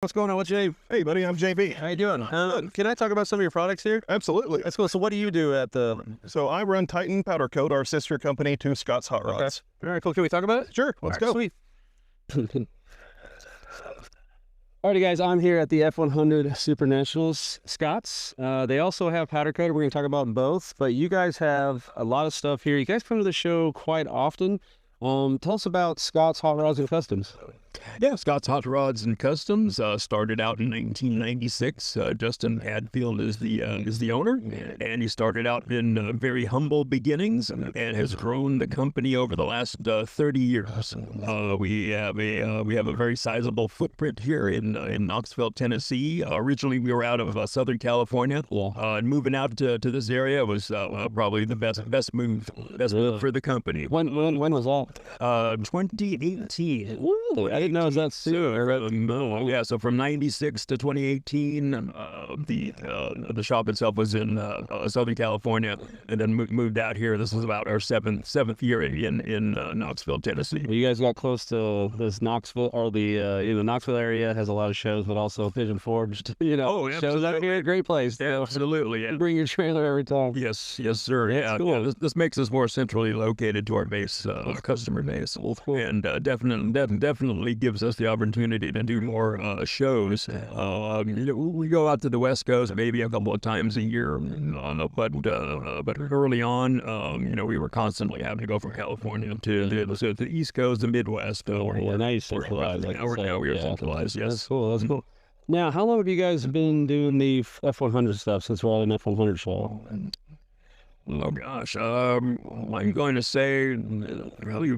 What's going on? What's your name? Hey, buddy, I'm JB. How you doing? Can I talk about some of your products here? Absolutely. That's cool. So what do you do at the... So I run Titan Powder Coat, our sister company to Scotts Hotrods. Okay. All right, cool. Can we talk about it? Sure, let's go. Sweet. Alrighty, guys, I'm here at the F100 Super Nationals Scotts. They also have powder coater. We're going to talk about both, but you guys have a lot of stuff here. You guys come to the show quite often. Tell us about Scotts Hotrods and Customs. Yeah, Scotts Hotrods and Customs started out in 1996. Justin Hadfield is the owner, and he started out in very humble beginnings and has grown the company over the last 30 years. We have a very sizable footprint here in Knoxville, Tennessee. Originally, we were out of Southern California, and moving out to this area was probably the best move for the company. When was that? 2018. Ooh, I didn't know it was that soon. Yeah, so from 96 to 2018, the shop itself was in Southern California, and then moved out here. This was about our seventh year in Knoxville, Tennessee. Well, you guys got close to this Knoxville, or the Knoxville area has a lot of shows, but also Pigeon Forge, shows out here. Great place. Yeah, absolutely. Yeah. Bring your trailer every time. Yes, sir. Yeah, cool. Yeah, this makes us more centrally located to our base, customer base, Cool. and definitely gives us the opportunity to do more shows. We go out to the West Coast maybe a couple of times a year, but early on, we were constantly having to go from California to the East Coast, the Midwest. Now you're centralized. Now we are centralized. Yes, that's cool. That's cool. Now, how long have you guys been doing the F100 stuff since we're all in F100 show? Oh gosh, I'm going to say probably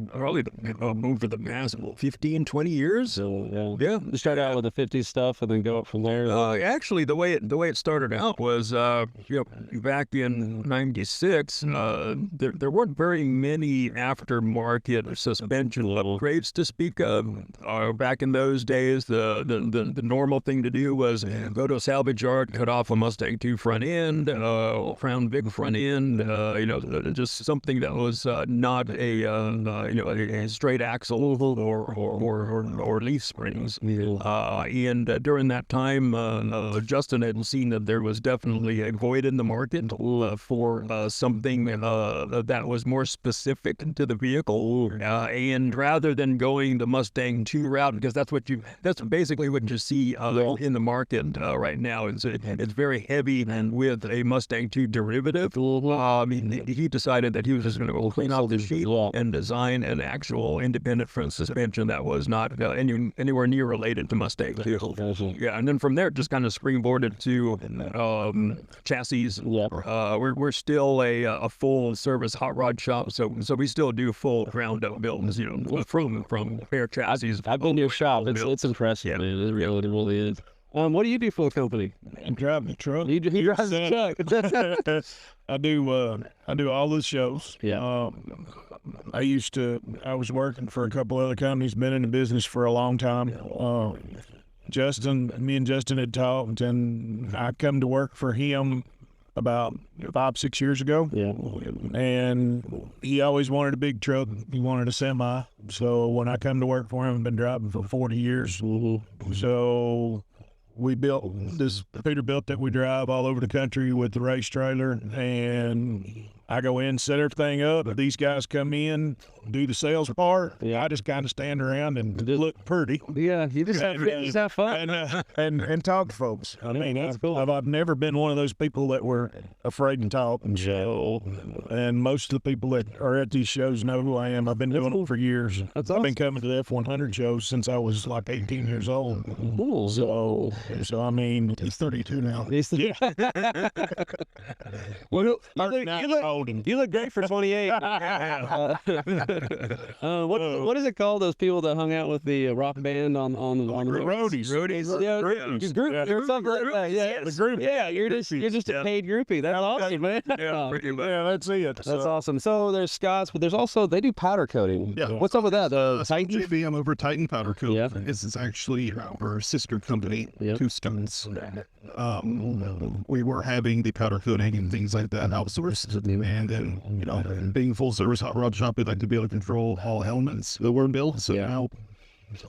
over the past 15, 20 years. So, Yeah. You start out with the 50s stuff and then go up from there. Actually, the way it started out was, back in '96, there weren't very many aftermarket suspension upgrades to speak of. Back in those days, the normal thing to do was go to a salvage yard, cut off a Mustang 2 front end, Crown Vic front end. Just something that was not a straight axle or leaf springs. And during that time, Justin had seen that there was definitely a void in the market for something that was more specific to the vehicle. And rather than going the Mustang 2 route, because that's basically what you see in the market right now. It's very heavy and with a Mustang 2 derivative. He decided that he was just going to go clean out the sheet and design an actual independent front suspension that was not anywhere near related to Mustang. Yeah, and then from there, just kind of springboarded to chassis. We're still a full service hot rod shop, so we still do full ground up builds, from bare chassis. I've been to your shop. It's impressive. Yeah. It really is. What do you do for the company? I drive the truck. He drives the truck. I do all the shows. Yeah. I was working for a couple other companies, been in the business for a long time. Me and Justin had talked, and I come to work for him about 5-6 years ago. Yeah. And he always wanted a big truck. He wanted a semi. So when I come to work for him, I've been driving for 40 years. Mm-hmm. So we built this Peterbilt that we drive all over the country with the race trailer, and I go in, set everything up. These guys come in, do the sales part. Yeah. I just kind of stand around and look pretty. Yeah, you just have fun. And talk to folks. I mean, that's cool. I've never been one of those people that were afraid to talk. And most of the people that are at these shows know who I am. I've been doing it for years. That's I've been awesome. coming to the F100 shows since I was like 18 years old. Cool. So I mean, He's 32 now. yeah. Well, You look great for 28. What is it called? Those people that hung out with the rock band on the roadies. Yeah, group or something like that. Yeah, the group. Yeah, you're just a paid groupie. That's awesome, man. Yeah, that's it. That's awesome. So there's Scotts, but there's also they do powder coating. Yeah. What's up with that? Titan? JB, I'm over Titan Powder Coat. Yeah. This is actually our sister company, Yeah. to Scotts. We were having the powder coating and things like that outsourced, and then being full service hot rod shop, we'd like to be able to control all elements that were built. So Yeah. now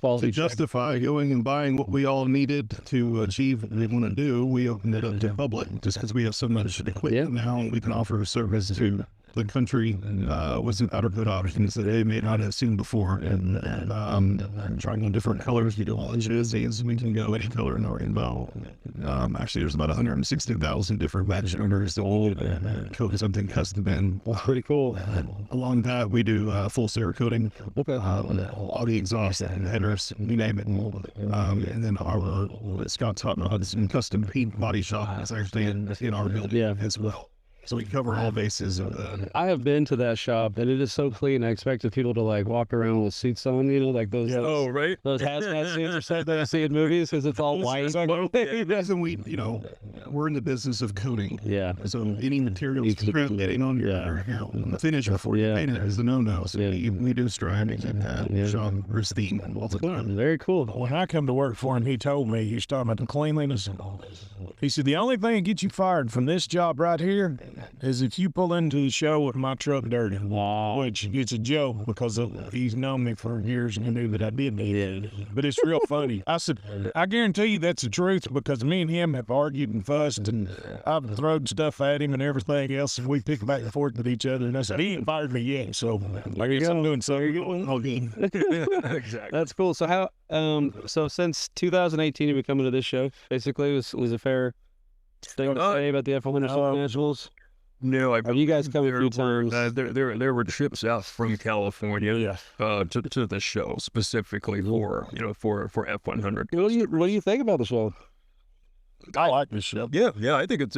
quality to justify going and buying what we all needed to achieve what we want to do, we opened it up to public just because we have so much equipment now. We can offer a service to the country with some powder coat options that they may not have seen before, and trying on different colors. We do all agencies. We can go any color in our rainbow. Actually, there's about 160,000 different badge numbers to all coat something custom in. Pretty cool. Along that, we do full Cerakoting. Okay. All the exhaust and headers, you name it. And then our Scotts Hotrods and custom paint body shop is actually in our building as well. So we cover all bases. I have been to that shop, and it is so clean. I expected people to like walk around with suits on, you know, like those. Oh, right. Those hazmat suits or something that I see in movies because it's all white. And we, we're in the business of coating. Yeah. So any materials getting on your finish before you paint it is a no-no. So we do striping and Sean Rustine all the time. Very cool. When I come to work for him, he told me, he's talking about the cleanliness. He said, the only thing that gets you fired from this job right here is if you pull into the show with my truck dirty. Wow. Which it's a joke because he's known me for years and he knew that I did it. But it's real funny. I said, I guarantee you that's the truth because me and him have argued and fussed and I've thrown stuff at him and everything else and we pick back and forth with each other. And I said, he ain't fired me yet. So There you go. I'm doing something. Okay. Exactly. That's cool. So how? So since 2018, you've been coming to this show. Basically, was a fair thing to say about the F100 Nationals. No, Have you guys come a few times? There were trips out from California to the show specifically for F100. What do you think about the show? I like this show. Yeah, I think it's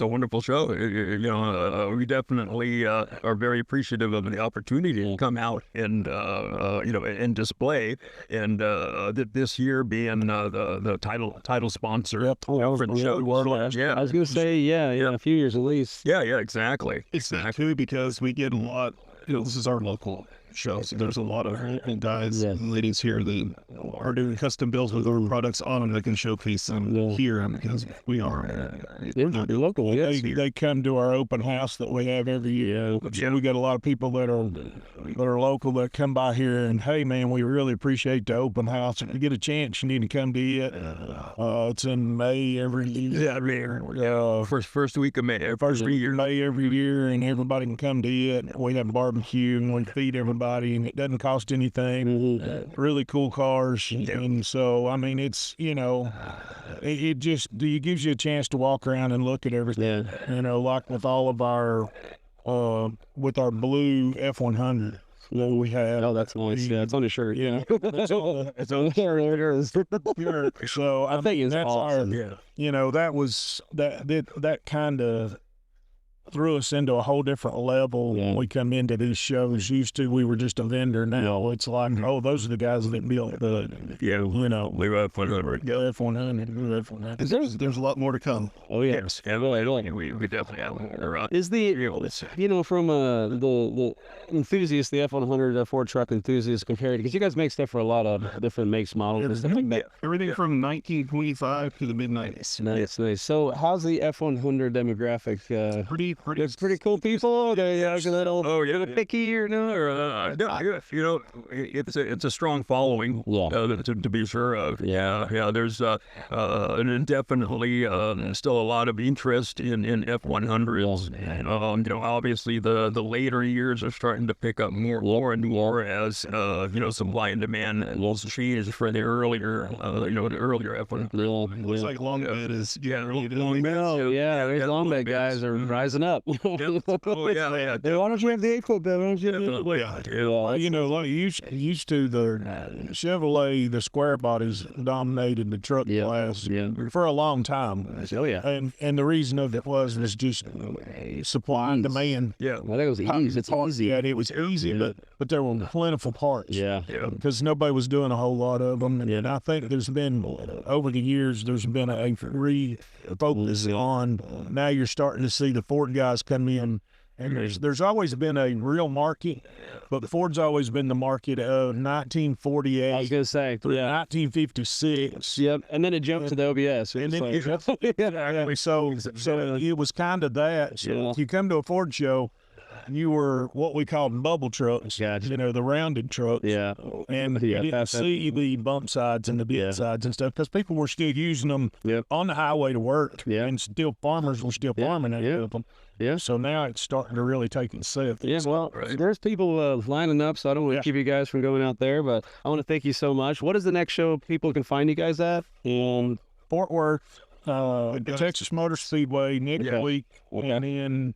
a wonderful show. We definitely are very appreciative of the opportunity to come out and and display. And this year being the title sponsor for the show. I was gonna say, a few years at least. Yeah, exactly. It's that too because we get a lot. This is our local show, so there's a lot of guys and ladies here that are doing custom builds with our products on them that can showcase them here because we are You're local. They come to our open house that we have every year. So we got a lot of people that are local that come by here and, hey man, we really appreciate the open house. If you get a chance, you need to come to it. It's in May every year. First week of May. First week of May every year, and everybody can come to it. We have barbecue and we feed everybody, and it doesn't cost anything. Really cool cars, and so I mean, it's it just gives you a chance to walk around and look at everything. Like with all of our with our blue F100. We have. Oh, that's nice. Yeah, it's on your shirt. Yeah, it's on the shirt. So I think that's awesome. That was that kind of threw us into a whole different level when we come into these shows. Used to, we were just a vendor. Now it's like, oh, those are the guys that built the, we were F100. F100. There's a lot more to come. Oh yeah. Yes, we definitely have more. Is from the enthusiast, the F100 Ford truck enthusiast compared, because you guys make stuff for a lot of different makes, models, and stuff like that. Everything from 1925 to the mid-90s. Nice. So how's the F100 demographic? Pretty cool people. They a little picky or no? It's a strong following. To be sure of. There's definitely still a lot of interest in F100s. Obviously the later years are starting to pick up more and more as supply and demand will change for the earlier F100. Looks like long bed is These long bed guys are rising up. Yeah. They want to have the 8-foot bed. Like used to the Chevrolet, the square bodies dominated the truck class for a long time. And the reason of it was just supply and demand. I think it was easy. It's easy. Yeah, it was easy, but there were plentiful parts. Because nobody was doing a whole lot of them. And I think there's been, over the years, there's been a refocus on, now you're starting to see the Ford guys come in. And there's always been a real market, but Ford's always been the market of 1948. I was gonna say, 1956. Yep, and then it jumped to the OBS. And then so it was kind of that. You come to a Ford show, you were what we call bubble trucks. Gotcha. You know, the rounded trucks. Yeah. And Yeah, you didn't that's- see the bump sides and the bit sides and stuff because people were still using them Yep. on the highway to work. Yeah. And still farmers were still farming Yeah. with them. Yeah. So now it's starting to really take itself. Yeah, well, Right. there's people lining up, so I don't want to keep you guys from going out there, but I want to thank you so much. What is the next show people can find you guys at? And Fort Worth, Texas Motor Speedway next Okay. week. And then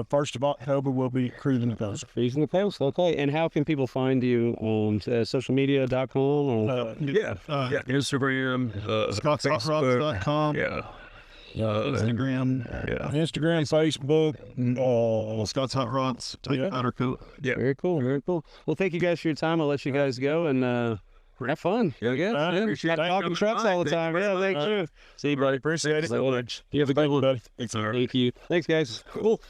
1st of October, we'll be cruising the coast. using the post. Okay. And how can people find you on socialmedia.com? Or Instagram, ScottsHotrods.com. yeah, Instagram. Instagram, Facebook, Scotts Hot Rods. Yeah. Powder coat. Very cool. Very cool. Well, thank you guys for your time. I'll let you guys go and have fun. Yeah, appreciate it. Talking trucks all the time. Yeah, thank you. See you, buddy. appreciate it. You have a good one. buddy. Thank you. Thanks, guys. Cool.